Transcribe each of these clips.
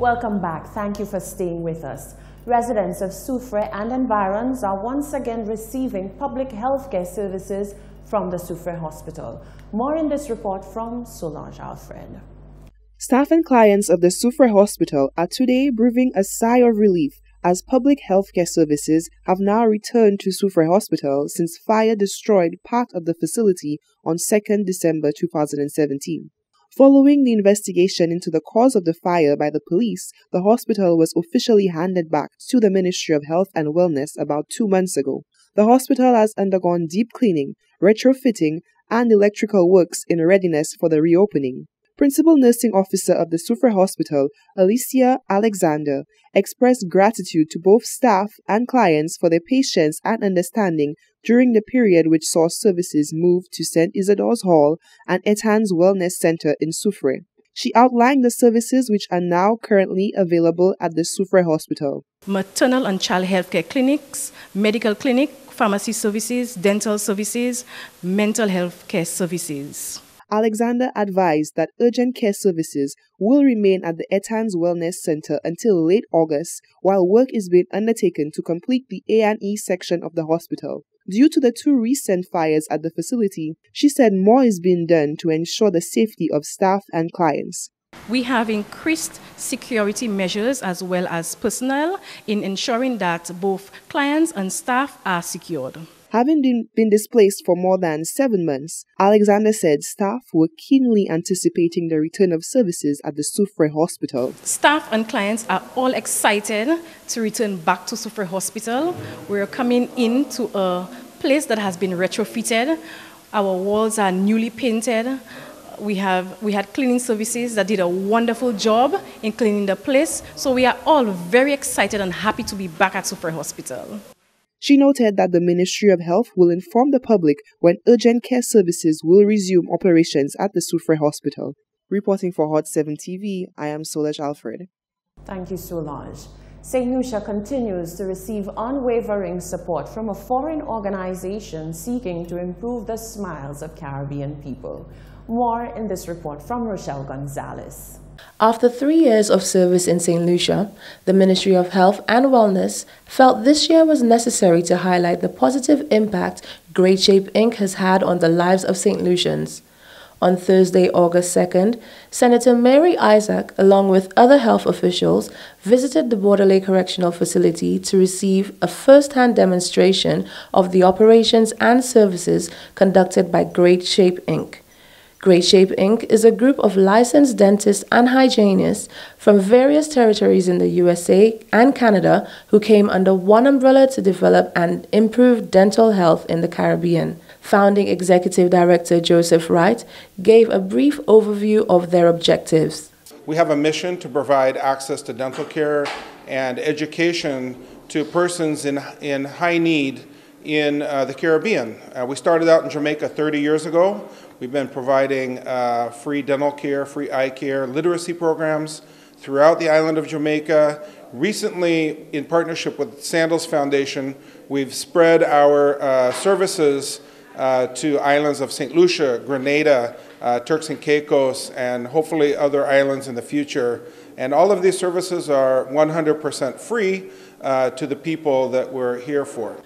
Welcome back. Thank you for staying with us. Residents of Soufrière and environs are once again receiving public health care services from the Soufrière Hospital. More in this report from Solange Alfred. Staff and clients of the Soufrière Hospital are today breathing a sigh of relief as public health care services have now returned to Soufrière Hospital since fire destroyed part of the facility on 2nd December 2017. Following the investigation into the cause of the fire by the police, the hospital was officially handed back to the Ministry of Health and Wellness about 2 months ago. The hospital has undergone deep cleaning, retrofitting, and electrical works in readiness for the reopening. Principal Nursing Officer of the Soufrière Hospital, Alicia Alexander, expressed gratitude to both staff and clients for their patience and understanding during the period which saw services move to St. Isidore's Hall and Etan's Wellness Center in Soufrière. She outlined the services which are now currently available at the Soufrière Hospital. Maternal and child healthcare clinics, medical clinic, pharmacy services, dental services, mental health care services. Alexander advised that urgent care services will remain at the Etan's Wellness Center until late August, while work is being undertaken to complete the A&E section of the hospital. Due to the 2 recent fires at the facility, she said more is being done to ensure the safety of staff and clients. We have increased security measures as well as personnel in ensuring that both clients and staff are secured. Having been displaced for more than 7 months, Alexander said staff were keenly anticipating the return of services at the Soufrière Hospital. Staff and clients are all excited to return back to Soufrière Hospital. We're coming into a place that has been retrofitted. Our walls are newly painted. We had cleaning services that did a wonderful job in cleaning the place. So we are all very excited and happy to be back at Soufrière Hospital. She noted that the Ministry of Health will inform the public when urgent care services will resume operations at the Soufrière Hospital. Reporting for Hot7 TV, I am Solange Alfred. Thank you, Solange. St. Lucia continues to receive unwavering support from a foreign organization seeking to improve the smiles of Caribbean people. More in this report from Rochelle Gonzalez. After 3 years of service in St. Lucia, the Ministry of Health and Wellness felt this year was necessary to highlight the positive impact Great Shape Inc. has had on the lives of St. Lucians. On Thursday, August 2nd, Senator Mary Isaac, along with other health officials, visited the Bordelais Correctional Facility to receive a first-hand demonstration of the operations and services conducted by Great Shape Inc. Great Shape Inc. is a group of licensed dentists and hygienists from various territories in the USA and Canada who came under one umbrella to develop and improve dental health in the Caribbean. Founding Executive Director Joseph Wright gave a brief overview of their objectives. We have a mission to provide access to dental care and education to persons in high need in the Caribbean. We started out in Jamaica 30 years ago. We've been providing free dental care, free eye care, literacy programs throughout the island of Jamaica. Recently, in partnership with Sandals Foundation, we've spread our services to islands of St. Lucia, Grenada, Turks and Caicos, and hopefully other islands in the future. And all of these services are 100% free to the people that we're here for.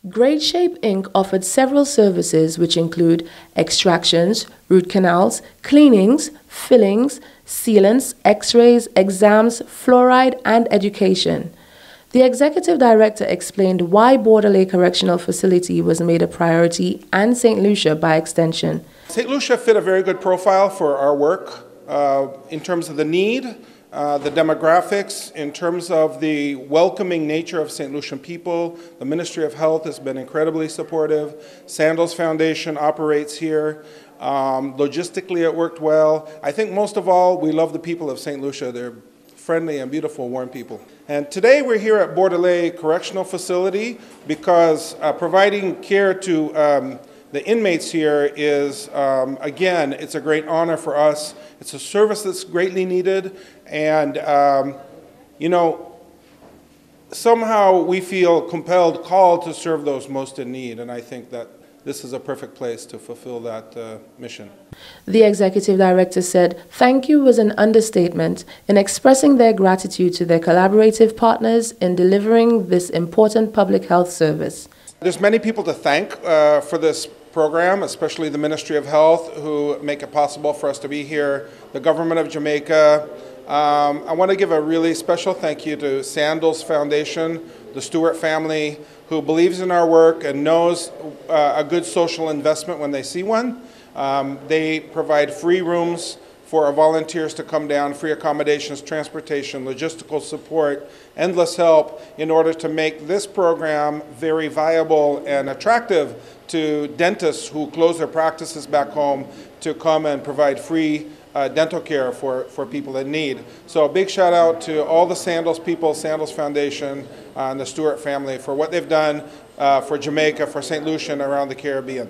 Great Shape Inc. offered several services which include extractions, root canals, cleanings, fillings, sealants, x-rays, exams, fluoride, and education. The executive director explained why Bordelais Correctional Facility was made a priority and St. Lucia by extension. St. Lucia fit a very good profile for our work in terms of the need, the demographics, in terms of the welcoming nature of St. Lucian people. The Ministry of Health has been incredibly supportive. Sandals Foundation operates here. Logistically, it worked well. I think most of all, we love the people of St. Lucia. They're friendly and beautiful, warm people. And today we're here at Bordelais Correctional Facility because providing care to the inmates here is, again, it's a great honor for us. It's a service that's greatly needed, and, you know, somehow we feel compelled, called to serve those most in need, and I think that this is a perfect place to fulfill that mission. The executive director said, "Thank you" was an understatement in expressing their gratitude to their collaborative partners in delivering this important public health service. There's many people to thank for this program, especially the Ministry of Health, who make it possible for us to be here, the government of Jamaica. I want to give a really special thank you to Sandals Foundation, the Stewart family, who believes in our work and knows a good social investment when they see one. They provide free rooms for our volunteers to come down, free accommodations, transportation, logistical support, endless help in order to make this program very viable and attractive to dentists who close their practices back home to come and provide free dental care for people in need. So a big shout out to all the Sandals people, Sandals Foundation, and the Stewart family for what they've done for Jamaica, for St. Lucia, and around the Caribbean.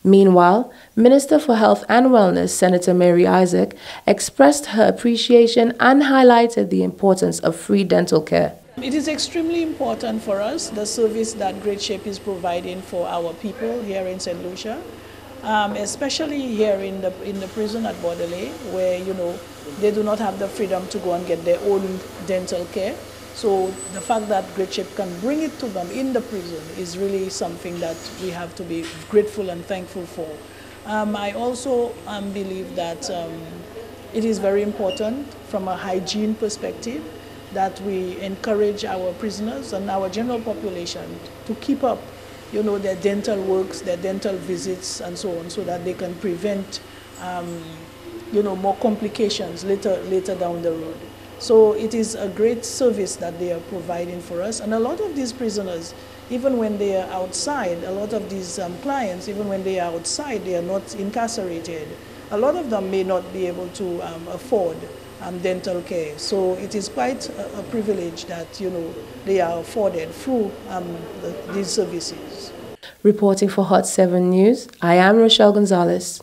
Meanwhile, Minister for Health and Wellness, Senator Mary Isaac, expressed her appreciation and highlighted the importance of free dental care. It is extremely important for us, the service that Great Shape is providing for our people here in St. Lucia, especially here in the prison at Bordelais, where, you know, they do not have the freedom to go and get their own dental care. So the fact that Great Shape can bring it to them in the prison is really something that we have to be grateful and thankful for. I also believe that it is very important from a hygiene perspective that we encourage our prisoners and our general population to keep up, you know, their dental works, their dental visits and so on, so that they can prevent, you know, more complications later down the road. So it is a great service that they are providing for us. And a lot of these prisoners, even when they are outside, a lot of these clients, even when they are outside, they are not incarcerated. A lot of them may not be able to afford dental care. So it is quite a privilege that, you know, they are afforded through these services. Reporting for Hot7News, I am Rochelle Gonzalez.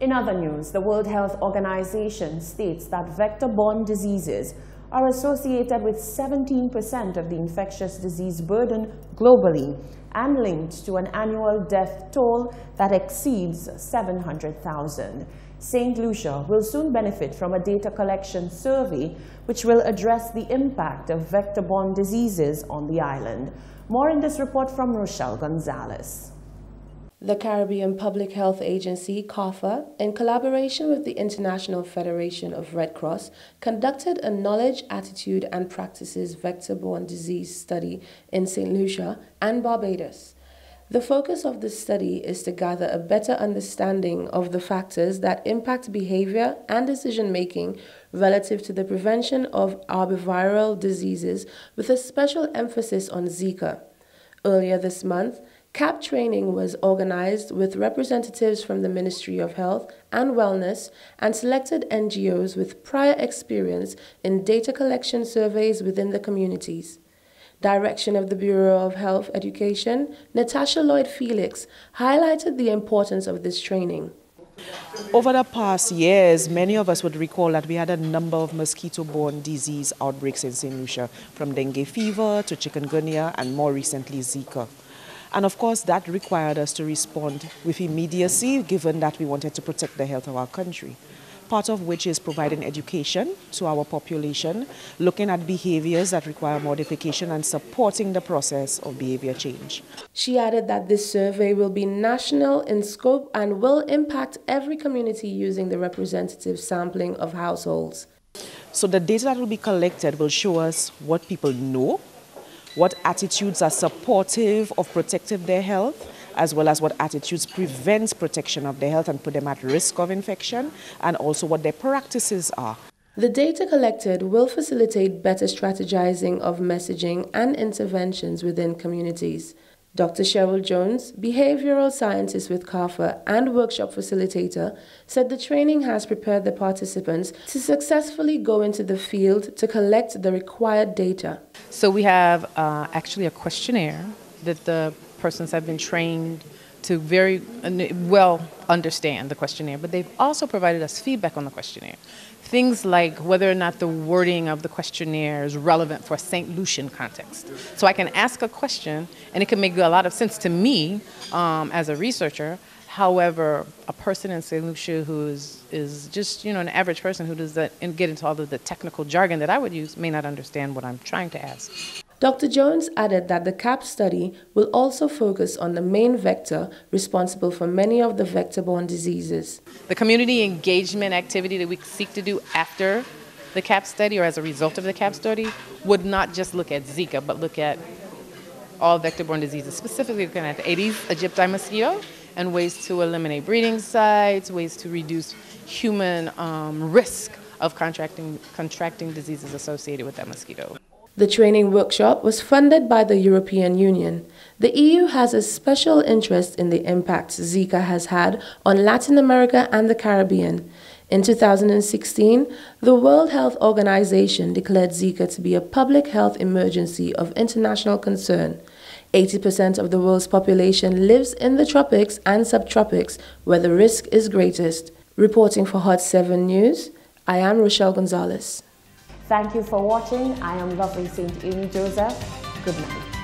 In other news, the World Health Organization states that vector-borne diseases are associated with 17% of the infectious disease burden globally and linked to an annual death toll that exceeds 700,000. St. Lucia will soon benefit from a data collection survey which will address the impact of vector-borne diseases on the island. More in this report from Rochelle Gonzalez. The Caribbean Public Health Agency, CARPHA, in collaboration with the International Federation of Red Cross, conducted a Knowledge, Attitude and Practices Vector-Borne Disease study in St. Lucia and Barbados. The focus of this study is to gather a better understanding of the factors that impact behavior and decision-making relative to the prevention of arboviral diseases, with a special emphasis on Zika. Earlier this month, CAP training was organized with representatives from the Ministry of Health and Wellness and selected NGOs with prior experience in data collection surveys within the communities. Direction of the Bureau of Health Education, Natasha Lloyd-Felix, highlighted the importance of this training. Over the past years, many of us would recall that we had a number of mosquito-borne disease outbreaks in St. Lucia, from dengue fever to chikungunya and more recently Zika. And of course, that required us to respond with immediacy, given that we wanted to protect the health of our country. Part of which is providing education to our population, looking at behaviors that require modification and supporting the process of behavior change. She added that this survey will be national in scope and will impact every community using the representative sampling of households. So the data that will be collected will show us what people know, what attitudes are supportive of protecting their health, as well as what attitudes prevent protection of their health and put them at risk of infection, and also what their practices are. The data collected will facilitate better strategizing of messaging and interventions within communities. Dr. Cheryl Jones, behavioral scientist with CARPHA and workshop facilitator, said the training has prepared the participants to successfully go into the field to collect the required data. So we have actually a questionnaire that the persons have been trained to very well understand the questionnaire, but they've also provided us feedback on the questionnaire. Things like whether or not the wording of the questionnaire is relevant for a St. Lucian context. So I can ask a question and it can make a lot of sense to me as a researcher. However, a person in St. Lucia who is just, an average person who does that and get into all of the technical jargon that I would use may not understand what I'm trying to ask. Dr. Jones added that the CAP study will also focus on the main vector responsible for many of the vector-borne diseases. The community engagement activity that we seek to do after the CAP study or as a result of the CAP study would not just look at Zika, but look at all vector-borne diseases, specifically looking at the Aedes aegypti mosquito and ways to eliminate breeding sites, ways to reduce human risk of contracting diseases associated with that mosquito. The training workshop was funded by the European Union. The EU has a special interest in the impact Zika has had on Latin America and the Caribbean. In 2016, the World Health Organization declared Zika to be a public health emergency of international concern. 80% of the world's population lives in the tropics and subtropics, where the risk is greatest. Reporting for Hot 7 News, I am Rochelle Gonzalez. Thank you for watching. I am Lovely St. Amy Joseph. Good night.